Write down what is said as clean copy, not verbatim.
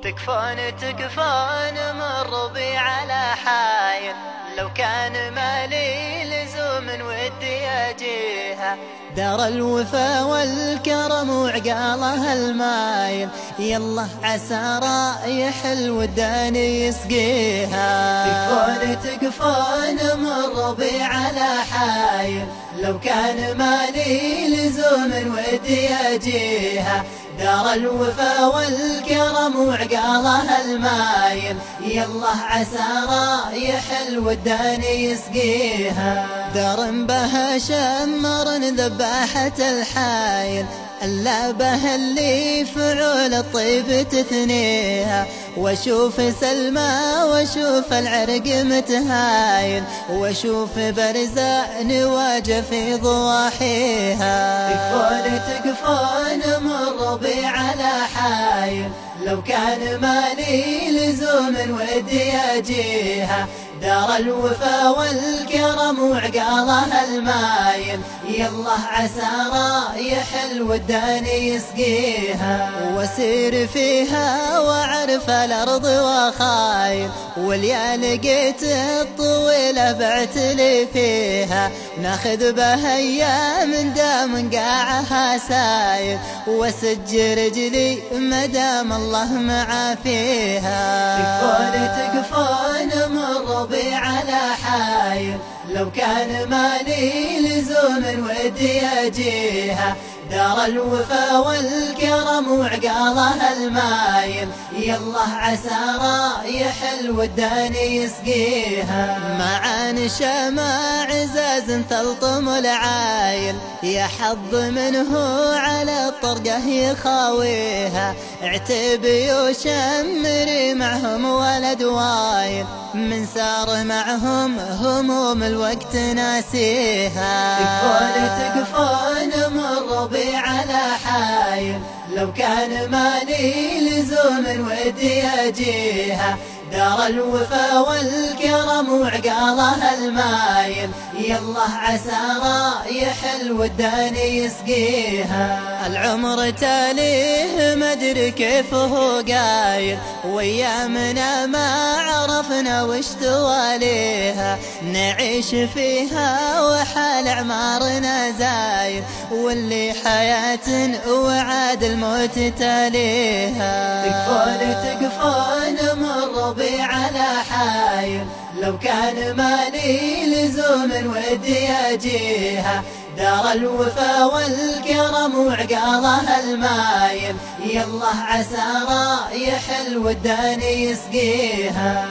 تكفون مر بي على حايل، لو كان مالي لزوم ودي أجيها. دار الوفا والكرم وعقالها المايل، يلا عسى رايح الودان يسقيها. تكفون مر بي على حايل، لو كان مالي لزوم ودي أجيها. دار الوفا والكرم وعقالها المايل، يلا عسى رايح الودان يسقيها. دار بها شمر ذباحة الحايل، اللابه اللي فعول الطيب تثنيها. واشوف سلمى واشوف العرق متهايل، واشوف برزان واجه في ضواحيها. تكفون مر بي على حايل، لو كان مالي لزوم ودي أجيها. دار الوفا والكرم وعقالها المايل، يلا عسى رايح الودان يسقيها. واسير فيها واعرف الارض وخايل، واليا لقيت الطويله بعتلي فيها. ناخذ بها ايام دام قاعها سايل، واسج رجلي مدام الله معافيها. تكفون مر بي على حايل، لو كان مالي لزوم ودي أجيها. دار الوفا والكرم وعقالها المايل، يلا عسى رايح الودان يسقيها. معان شمع عزاز تلطم العايل، يا حظ منه على الطرقه يخاويها. اعتبي وشمري معهم ولد وايل، من سار معهم هموم الوقت ناسيها. تكفون مر بي على حايل، لو كان مالي لزوم ودي أجيها. دار الوفا والكرم وعقالها المايل، يلا عسى رايح الودان يسقيها. العمر تاليه مدري كيف هو قايل، وايامنا ما عرفنا وش تواليها. نعيش فيها وحال اعمارنا زايل، واللي حياة وعاد الموت تاليها. تكفون مر بي على حايل، لو كان مالي لزوم ودي أجيها. دار الوفا والكرم وعقالها المايل، يلا عسى رايح الودان يسقيها.